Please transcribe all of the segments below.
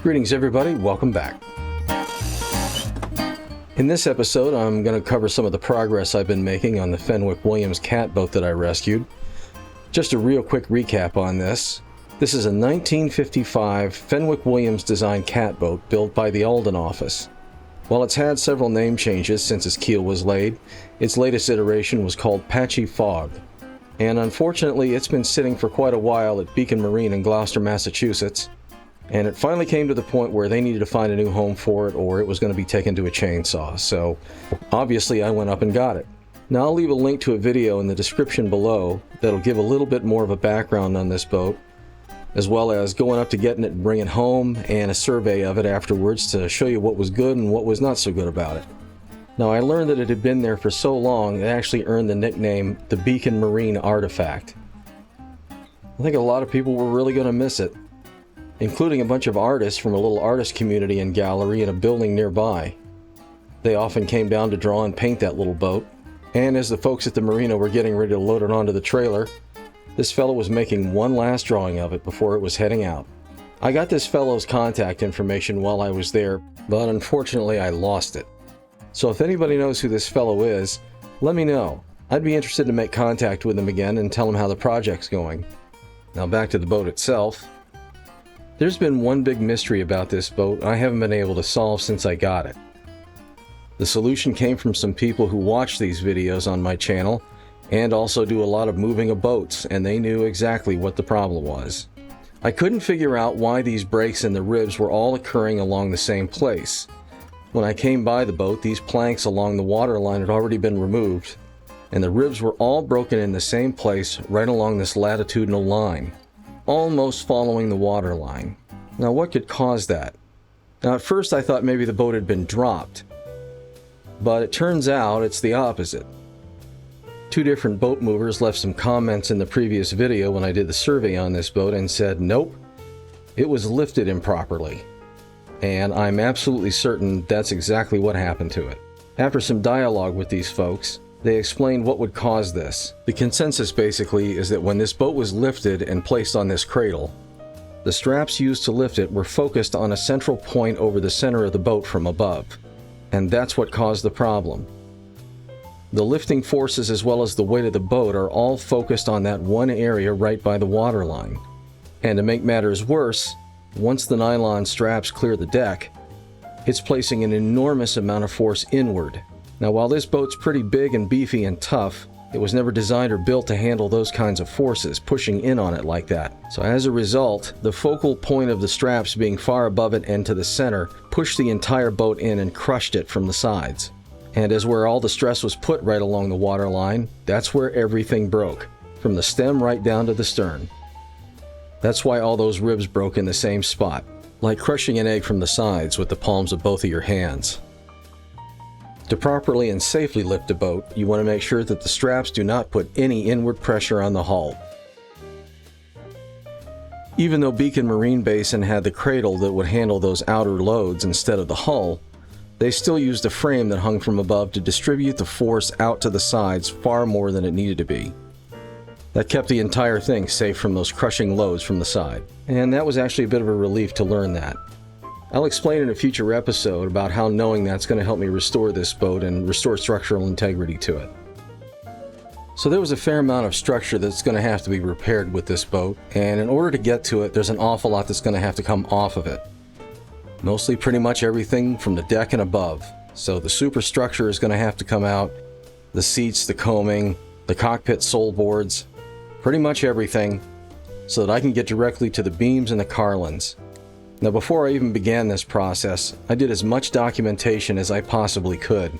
Greetings everybody, welcome back. In this episode I'm going to cover some of the progress I've been making on the Fenwick Williams catboat that I rescued. Just a real quick recap on this. This is a 1955 Fenwick Williams designed catboat built by the Alden office. While it's had several name changes since its keel was laid, its latest iteration was called Patchy Fog. And unfortunately it's been sitting for quite a while at Beacon Marine in Gloucester, Massachusetts. And it finally came to the point where they needed to find a new home for it or it was going to be taken to a chainsaw. So obviously I went up and got it. Now I'll leave a link to a video in the description below that'll give a little bit more of a background on this boat, as well as going up to getting it and bringing it home and a survey of it afterwards to show you what was good and what was not so good about it. Now I learned that it had been there for so long it actually earned the nickname the Beacon Marine Artifact. I think a lot of people were really going to miss it, including a bunch of artists from a little artist community and gallery in a building nearby. They often came down to draw and paint that little boat, and as the folks at the marina were getting ready to load it onto the trailer, this fellow was making one last drawing of it before it was heading out. I got this fellow's contact information while I was there, but unfortunately I lost it. So if anybody knows who this fellow is, let me know. I'd be interested to make contact with him again and tell him how the project's going. Now back to the boat itself. There's been one big mystery about this boat I haven't been able to solve since I got it. The solution came from some people who watch these videos on my channel and also do a lot of moving of boats, and they knew exactly what the problem was. I couldn't figure out why these breaks in the ribs were all occurring along the same place. When I came by the boat, these planks along the waterline had already been removed, and the ribs were all broken in the same place right along this latitudinal line, almost following the waterline. Now what could cause that? Now at first I thought maybe the boat had been dropped, but it turns out it's the opposite. Two different boat movers left some comments in the previous video when I did the survey on this boat and said, nope, it was lifted improperly. And I'm absolutely certain that's exactly what happened to it. After some dialogue with these folks, they explained what would cause this. The consensus basically is that when this boat was lifted and placed on this cradle, the straps used to lift it were focused on a central point over the center of the boat from above. And that's what caused the problem. The lifting forces as well as the weight of the boat are all focused on that one area right by the waterline. And to make matters worse, once the nylon straps clear the deck, it's placing an enormous amount of force inward. Now while this boat's pretty big and beefy and tough, it was never designed or built to handle those kinds of forces pushing in on it like that. So as a result, the focal point of the straps being far above it and to the center pushed the entire boat in and crushed it from the sides. And as where all the stress was put right along the waterline, that's where everything broke, from the stem right down to the stern. That's why all those ribs broke in the same spot, like crushing an egg from the sides with the palms of both of your hands. To properly and safely lift a boat, you want to make sure that the straps do not put any inward pressure on the hull. Even though Beacon Marine Basin had the cradle that would handle those outer loads instead of the hull, they still used a frame that hung from above to distribute the force out to the sides far more than it needed to be. That kept the entire thing safe from those crushing loads from the side. And that was actually a bit of a relief to learn that. I'll explain in a future episode about how knowing that's going to help me restore this boat and restore structural integrity to it. So there was a fair amount of structure that's going to have to be repaired with this boat, and in order to get to it, there's an awful lot that's going to have to come off of it. Mostly pretty much everything from the deck and above. So the superstructure is going to have to come out, the seats, the coaming, the cockpit sole boards, pretty much everything, so that I can get directly to the beams and the carlins. Now before I even began this process, I did as much documentation as I possibly could.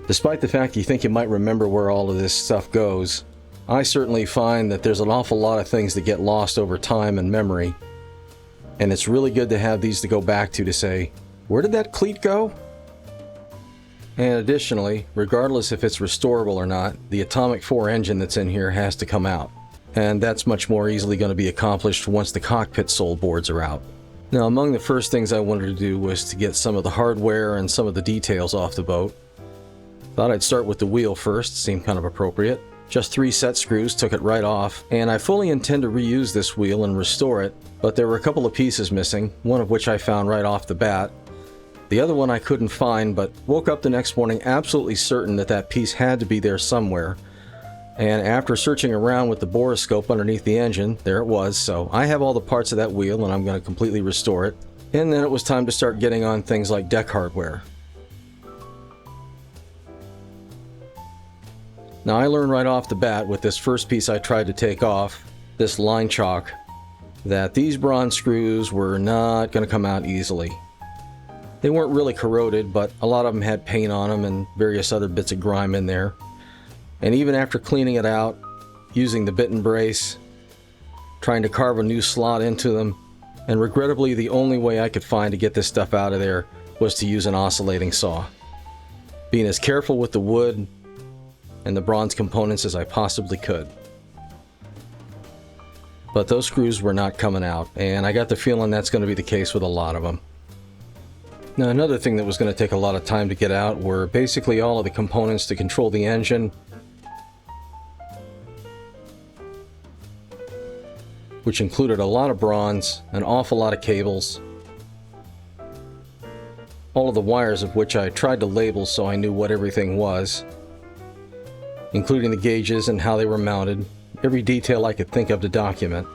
Despite the fact you think you might remember where all of this stuff goes, I certainly find that there's an awful lot of things that get lost over time and memory, and it's really good to have these to go back to say, where did that cleat go? And additionally, regardless if it's restorable or not, the Atomic 4 engine that's in here has to come out. And that's much more easily going to be accomplished once the cockpit sole boards are out. Now, among the first things I wanted to do was to get some of the hardware and some of the details off the boat. Thought I'd start with the wheel first, seemed kind of appropriate. Just 3 set screws took it right off, and I fully intend to reuse this wheel and restore it, but there were a couple of pieces missing, one of which I found right off the bat. The other one I couldn't find, but woke up the next morning absolutely certain that that piece had to be there somewhere. And after searching around with the borescope underneath the engine, there it was. So I have all the parts of that wheel and I'm going to completely restore it. And then it was time to start getting on things like deck hardware. Now I learned right off the bat with this first piece I tried to take off, this line chock, that these bronze screws were not going to come out easily. They weren't really corroded, but a lot of them had paint on them and various other bits of grime in there. And even after cleaning it out, using the bit and brace, trying to carve a new slot into them, and regrettably the only way I could find to get this stuff out of there was to use an oscillating saw. Being as careful with the wood and the bronze components as I possibly could. But those screws were not coming out, and I got the feeling that's going to be the case with a lot of them. Now another thing that was going to take a lot of time to get out were basically all of the components to control the engine, which included a lot of bronze, an awful lot of cables, all of the wires of which I tried to label so I knew what everything was, including the gauges and how they were mounted, every detail I could think of to document.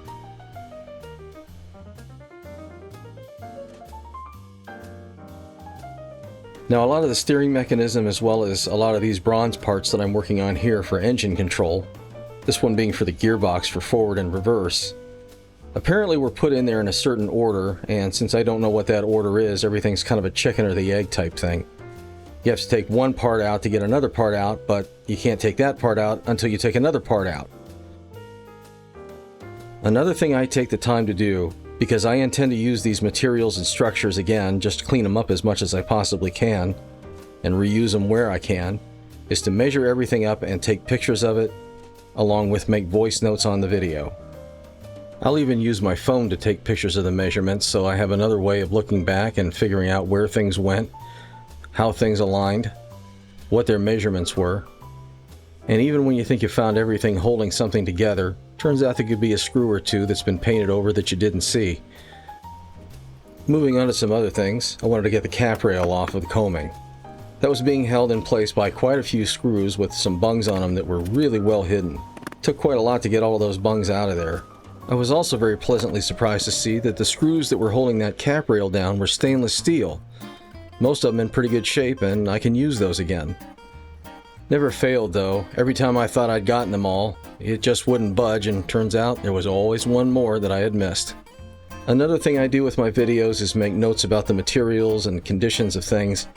Now a lot of the steering mechanism as well as a lot of these bronze parts that I'm working on here for engine control, this one being for the gearbox for forward and reverse, apparently were put in there in a certain order, and since I don't know what that order is, everything's kind of a chicken or the egg type thing. You have to take one part out to get another part out, but you can't take that part out until you take another part out. Another thing I take the time to do, because I intend to use these materials and structures again, just to clean them up as much as I possibly can, and reuse them where I can, is to measure everything up and take pictures of it, along with make voice notes on the video. I'll even use my phone to take pictures of the measurements, so I have another way of looking back and figuring out where things went, how things aligned, what their measurements were. And even when you think you found everything holding something together, turns out there could be a screw or two that's been painted over that you didn't see. Moving on to some other things, I wanted to get the cap rail off of the coaming. That was being held in place by quite a few screws with some bungs on them that were really well hidden. It took quite a lot to get all of those bungs out of there. I was also very pleasantly surprised to see that the screws that were holding that cap rail down were stainless steel. Most of them in pretty good shape, and I can use those again. Never failed though. Every time I thought I'd gotten them all, it just wouldn't budge, and turns out there was always one more that I had missed. Another thing I do with my videos is make notes about the materials and conditions of things.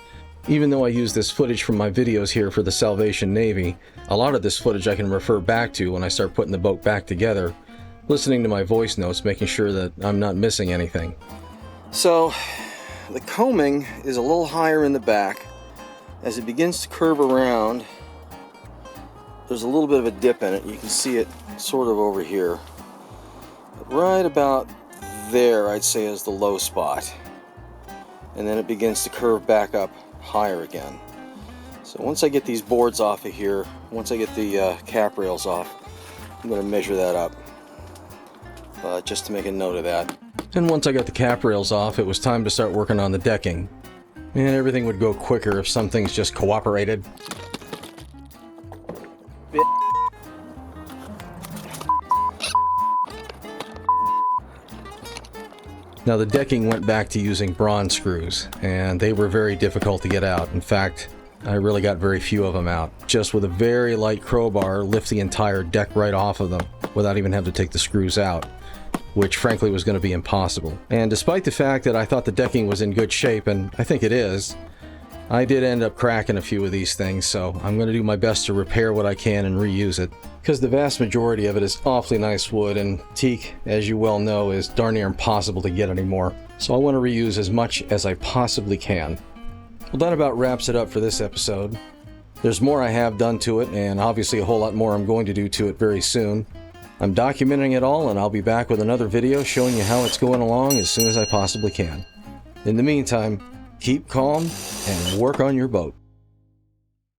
Even though I use this footage from my videos here for the Salvation Navy, a lot of this footage I can refer back to when I start putting the boat back together, listening to my voice notes, making sure that I'm not missing anything. So, the coaming is a little higher in the back. As it begins to curve around, there's a little bit of a dip in it. You can see it sort of over here. But right about there, I'd say, is the low spot. And then it begins to curve back up higher again. So once I get these boards off of here, once I get the cap rails off, I'm going to measure that up. Just to make a note of that. And once I got the cap rails off, it was time to start working on the decking. And everything would go quicker if some things just cooperated. Now the decking went back to using bronze screws, and they were very difficult to get out. In fact, I really got very few of them out. Just with a very light crowbar, lift the entire deck right off of them without even having to take the screws out, which frankly was going to be impossible. And despite the fact that I thought the decking was in good shape, and I think it is, I did end up cracking a few of these things, so I'm going to do my best to repair what I can and reuse it, because the vast majority of it is awfully nice wood, and teak, as you well know, is darn near impossible to get anymore. So I want to reuse as much as I possibly can. Well, that about wraps it up for this episode. There's more I have done to it, and obviously a whole lot more I'm going to do to it very soon. I'm documenting it all, and I'll be back with another video showing you how it's going along as soon as I possibly can. In the meantime, keep calm and work on your boat.